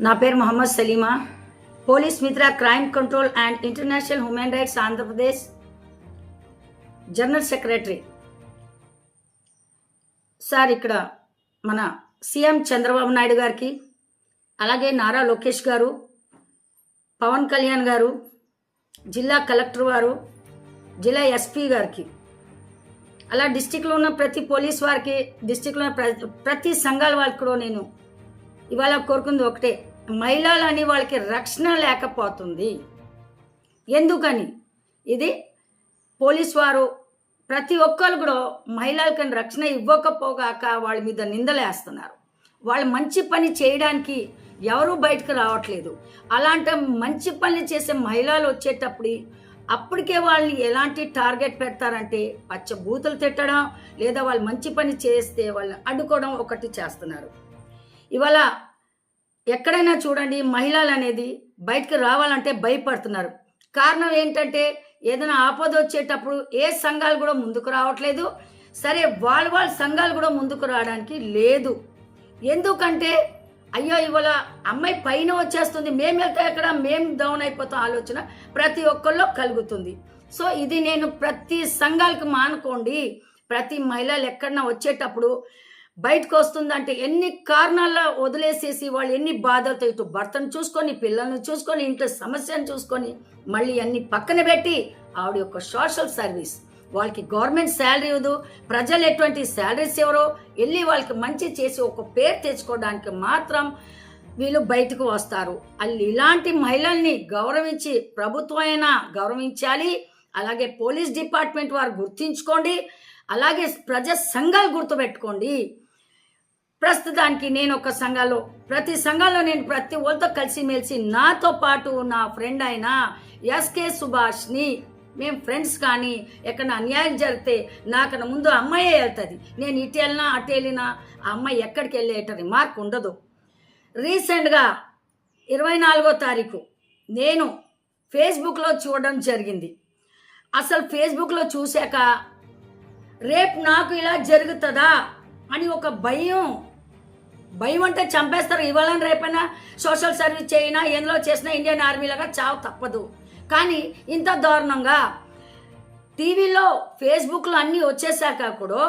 నా పేరు మొహమ్మద్ సలీమా, పోలీస్ మిత్ర crime control and international human rights Andhra Pradesh general secretary. Sir, ఇక్కడ మన సీఎం చంద్రబాబు నాయుడు గారికి, అలాగే నారా లోకేష్ గారు, పవన్ కళ్యాణ్ గారు, జిల్లా కలెక్టర్ వారు, జిల్లా ఎస్పీ గారికి, అలా డిస్టిక్లో ఉన్న ప్రతి పోలీస్ వారికి, డిస్టిక్లో ఉన్న ప్రతి సంఘాల వాళ్ళకి కూడా నేను ఇవాళ కోరుకుంది ఒకటే, మహిళలని వాళ్ళకి రక్షణ లేకపోతుంది. ఎందుకని? ఇది పోలీస్ వారు ప్రతి ఒక్కరు కూడా మహిళలకి రక్షణ ఇవ్వకపోగాక వాళ్ళ మీద నిందలేస్తున్నారు. వాళ్ళు మంచి పని చేయడానికి ఎవరూ బయటకు రావట్లేదు. అలాంటి మంచి పని చేసే మహిళలు వచ్చేటప్పుడు అప్పటికే వాళ్ళని ఎలాంటి టార్గెట్ పెడతారంటే పచ్చ బూతులు తిట్టడం, లేదా వాళ్ళు మంచి పని చేస్తే వాళ్ళని అడ్డుకోవడం ఒకటి చేస్తున్నారు. ఇవాళ ఎక్కడైనా చూడండి, మహిళలు అనేది బయటకు రావాలంటే భయపడుతున్నారు. కారణం ఏంటంటే ఏదైనా ఆపద వచ్చేటప్పుడు ఏ సంఘాలు కూడా ముందుకు రావట్లేదు. సరే, వాళ్ళ సంఘాలు కూడా ముందుకు రావడానికి లేదు. ఎందుకంటే అయ్యో ఇవాళ అమ్మాయి పైన వచ్చేస్తుంది, మేము వెళ్తే ఎక్కడ, మేము డౌన్ అయిపోతాం ఆలోచన ప్రతి ఒక్కళ్ళలో కలుగుతుంది. సో ఇది నేను ప్రతి సంఘాలకు మానుకోండి. ప్రతి మహిళలు ఎక్కడన్నా వచ్చేటప్పుడు బయటకు వస్తుందంటే ఎన్ని కారణాల్లో వదిలేసేసి వాళ్ళు ఎన్ని బాధలతో ఇటు భర్తను చూసుకొని, పిల్లల్ని చూసుకొని, ఇంట్లో సమస్యను చూసుకొని మళ్ళీ అన్ని పక్కన పెట్టి ఆవిడ యొక్క సోషల్ సర్వీస్, వాళ్ళకి గవర్నమెంట్ శాలరీ ఇవ్వదు, ప్రజలు ఎటువంటి శాలరీస్ ఎవరో వెళ్ళి వాళ్ళకి మంచి చేసి ఒక పేరు తెచ్చుకోవడానికి మాత్రం వీళ్ళు బయటకు వస్తారు. వాళ్ళు ఇలాంటి మహిళల్ని గౌరవించి ప్రభుత్వం అయినా గౌరవించాలి. అలాగే పోలీస్ డిపార్ట్మెంట్ వారు గుర్తించుకోండి. అలాగే ప్రజా సంఘాలు గుర్తుపెట్టుకోండి. ప్రస్తుతానికి నేను ఒక సంఘాల్లో, ప్రతి సంఘాల్లో నేను ప్రతి వాళ్ళతో కలిసిమెలిసి, నాతో పాటు నా ఫ్రెండ్ అయిన ఎస్కే సుభాష్ని, మేము ఫ్రెండ్స్. కానీ ఎక్కడ అన్యాయం జరిగితే నాకన్నా ముందు అమ్మాయే వెళ్తుంది. నేను ఇటు వెళ్ళినా అటు వెళ్ళినా ఆ అమ్మాయి ఎక్కడికి వెళ్ళేట రిమార్క్ ఉండదు. రీసెంట్గా 24వ తారీఖు నేను ఫేస్బుక్లో చూడడం జరిగింది. అసలు ఫేస్బుక్లో చూశాక రేపు నాకు ఇలా జరుగుతుందా అని ఒక భయం అంటే చంపేస్తారు. ఇవాళ రేపైనా సోషల్ సర్వీస్ చేయినా ఎందులో చేసినా ఇండియన్ ఆర్మీలాగా చావు తప్పదు. కానీ ఇంత దారుణంగా టీవీలో ఫేస్బుక్లో అన్నీ వచ్చేసాక కూడా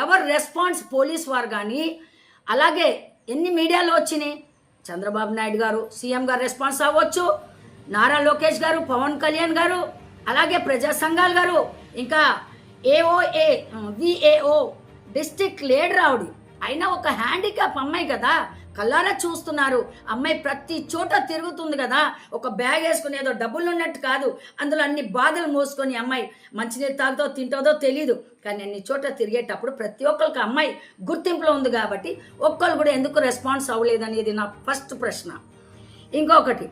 ఎవరు రెస్పాన్స్, పోలీస్ వారు కానీ, అలాగే ఎన్ని మీడియాలో వచ్చినాయి, చంద్రబాబు నాయుడు గారు సీఎం గారు రెస్పాన్స్ అవ్వచ్చు, నారా లోకేష్ గారు, పవన్ కళ్యాణ్ గారు, అలాగే ప్రజా సంఘాలు గారు, ఇంకా ఏఓఏ విఏఓ డిస్ట్రిక్ట్ లీడర్ ఆవిడ అయినా ఒక హ్యాండిక్యాప్ అమ్మాయి కదా, కల్లారా చూస్తున్నారు. అమ్మాయి ప్రతి చోట తిరుగుతుంది కదా, ఒక బ్యాగ్ వేసుకుని ఏదో డబ్బులు ఉన్నట్టు కాదు, అందులో అన్ని బాధలు మోసుకొని అమ్మాయి మంచినీళ్ళు తాగుతో తింటుందో తెలీదు. కానీ అన్ని చోట తిరిగేటప్పుడు ప్రతి ఒక్కరికి అమ్మాయి గుర్తింపులో ఉంది కాబట్టి ఒక్కరు కూడా ఎందుకు రెస్పాన్స్ అవ్వలేదనేది నా ఫస్ట్ ప్రశ్న. ఇంకొకటి,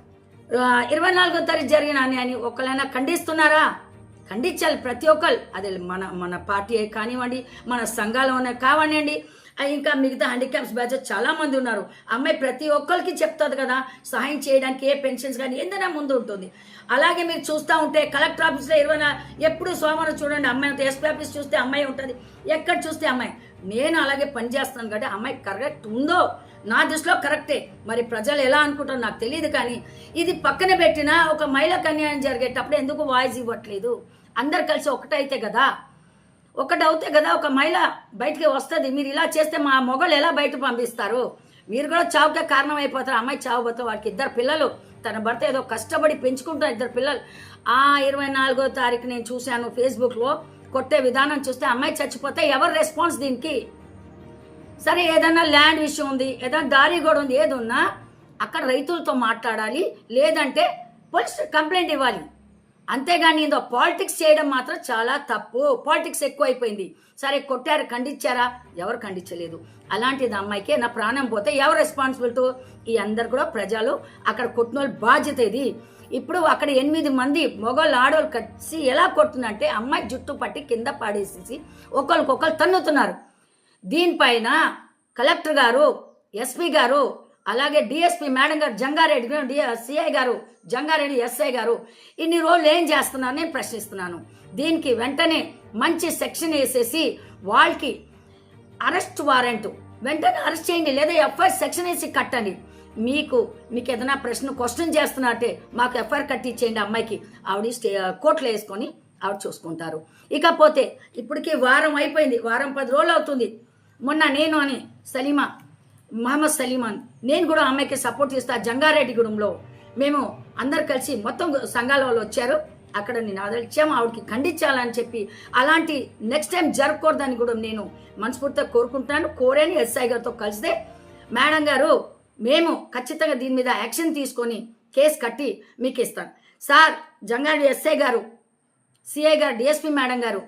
24వ తారీఖు జరిగిన అని ఒకళ్ళైనా ఖండిస్తున్నారా? ఖండించాలి ప్రతి ఒక్కరు. అది మన పార్టీ కానివ్వండి, మన సంఘాలలోనే కానివ్వండి, ఇంకా మిగతా హ్యాండిక్యాప్స్ బ్యాచ్ చాలా మంది ఉన్నారు. అమ్మాయి ప్రతి ఒక్కరికి చెప్తుంది కదా, సహాయం చేయడానికి ఏ పెన్షన్స్ కానీ ఏదైనా ముందు ఉంటుంది. అలాగే మీరు చూస్తూ ఉంటే కలెక్టర్ ఆఫీస్లో ఎప్పుడు సోమవారం చూడండి అమ్మాయి ఉంటుంది, ఎస్పీ ఆఫీస్ చూస్తే అమ్మాయి ఉంటుంది, ఎక్కడ చూస్తే అమ్మాయి. నేను అలాగే పనిచేస్తాను కాబట్టి అమ్మాయి కరెక్ట్ ఉందో నా దృష్టిలో కరెక్టే. మరి ప్రజలు ఎలా అనుకుంటారో నాకు తెలియదు. కానీ ఇది పక్కన పెట్టినా ఒక మహిళకు అన్యాయం జరిగేటప్పుడు ఎందుకు వాయిస్ ఇవ్వట్లేదు? అందరు కలిసి ఒకటైతే కదా, ఒకటవుతే కదా ఒక మహిళ బయటికి వస్తుంది. మీరు ఇలా చేస్తే మా మొగలు ఎలా బయట పంపిస్తారు? మీరు కూడా చావుకే కారణం అయిపోతారు. అమ్మాయి చావుపోతే వాడికి 2 పిల్లలు, తన భర్త ఏదో కష్టపడి పెంచుకుంటారు 2 పిల్లలు. 24వ తారీఖు నేను చూశాను ఫేస్బుక్లో కొట్టే విధానం చూస్తే అమ్మాయి చచ్చిపోతే ఎవరు రెస్పాన్స్ దీనికి? సరే, ఏదన్నా ల్యాండ్ విషయం ఉంది, ఏదైనా దారి కూడా ఉంది, ఏది ఉన్నా అక్కడ రైతులతో మాట్లాడాలి, లేదంటే పోలీస్ కంప్లైంట్ ఇవ్వాలి. అంతేగాని ఏదో పాలిటిక్స్ చేయడం మాత్రం చాలా తప్పు. పాలిటిక్స్ ఎక్కువైపోయింది. సరే, కొట్టారు, ఖండించారా? ఎవరు ఖండించలేదు. అలాంటిది అమ్మాయికే నా ప్రాణం పోతే ఎవరు రెస్పాన్సిబిలిటీ? ఈ అందరు కూడా ప్రజలు, అక్కడ కొట్టిన వాళ్ళు బాధ్యత ఇది. ఇప్పుడు అక్కడ 8 మంది మొగోళ్ళు ఆడోళ్ళు కలిసి ఎలా కొడుతుందంటే అమ్మాయి జుట్టు పట్టి కింద పాడేసేసి ఒకరికొకరు తన్నుతున్నారు. దీనిపైన కలెక్టర్ గారు, ఎస్పీ గారు, అలాగే డిఎస్పీ మేడం గారు, జంగారెడ్డి సిఐ గారు, జంగారెడ్డి ఎస్ఐ గారు ఇన్ని రోజులు ఏం చేస్తున్నారు నేను ప్రశ్నిస్తున్నాను. దీనికి వెంటనే మంచి సెక్షన్ వేసేసి వాళ్ళకి అరెస్ట్ వారెంట్ వెంటనే అరెస్ట్ చేయండి, లేదా ఎఫ్ఐఆర్ సెక్షన్ వేసి కట్టండి. మీకు ఏదైనా ప్రశ్న క్వశ్చన్ చేస్తున్నట్టే మాకు ఎఫ్ఐఆర్ కట్టించేయండి అమ్మాయికి, ఆవిడ కోర్టులో వేసుకొని ఆవిడ చూసుకుంటారు. ఇకపోతే ఇప్పటికీ వారం అయిపోయింది, వారం 10 రోజులు అవుతుంది. మొన్న నేను అని సలీమా మహమ్మద్ సలీమాన్ నేను కూడా అమ్మాయికి సపోర్ట్ చేస్తా. జంగారెడ్డిగూడెంలో మేము అందరు కలిసి మొత్తం సంఘాల వాళ్ళు వచ్చారు, అక్కడ నేను ఆదరించాము, ఆవిడకి ఖండించాలని చెప్పి అలాంటి నెక్స్ట్ టైం జరగకూడదని కూడా నేను మనస్ఫూర్తిగా కోరుకుంటున్నాను. కోరేని ఎస్ఐ గారితో కలిస్తే మేడం గారు మేము ఖచ్చితంగా దీని మీద యాక్షన్ తీసుకొని కేసు కట్టి మీకు ఇస్తాను సార్. జంగారెడ్డి ఎస్ఐ గారు, సిఐ గారు, డిఎస్పీ మేడం గారు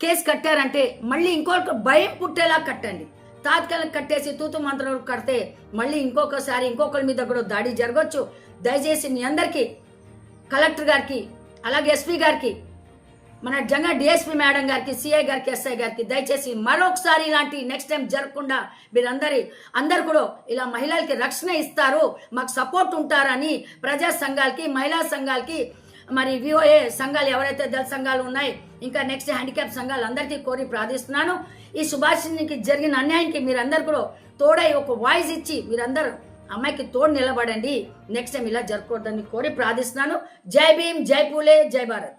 కేసు కట్టారంటే మళ్ళీ ఇంకొక భయం పుట్టేలా కట్టండి. తాత్కాలిక కట్టేసి తూతు మంత్రం కడితే మళ్ళీ ఇంకొకసారి ఇంకొకరి మీద కూడా దాడి జరగవచ్చు. దయచేసి మీ అందరికీ, కలెక్టర్ గారికి, అలాగే ఎస్పీ గారికి, మన జంగా డిఎస్పీ మేడం గారికి, సిఐ గారికి, ఎస్ఐ గారికి దయచేసి మరొకసారి ఇలాంటి నెక్స్ట్ టైం జరగకుండా అందరు కూడా ఇలా మహిళలకి రక్షణ ఇస్తారు, మాకు సపోర్ట్ ఉంటారని ప్రజా సంఘాలకి, మహిళా సంఘాలకి, మరి విఓఏ సంఘాలు ఎవరైతే దళ సంఘాలు ఉన్నాయి, ఇంకా నెక్స్ట్ హ్యాండిక్యాప్ సంఘాలు అందరికీ కోరి ప్రార్థిస్తున్నాను. ఈ సుభాషిణికి జరిగిన అన్యాయానికి మీరందరూ కూడా తోడై ఒక వాయిస్ ఇచ్చి మీరందరూ అమ్మాయికి తోడు నిలబడండి. నెక్స్ట్ టైం ఇలా జరగకూడదని కోరి ప్రార్థిస్తున్నాను. జై భీమ్, జై పూలే, జై భారత్.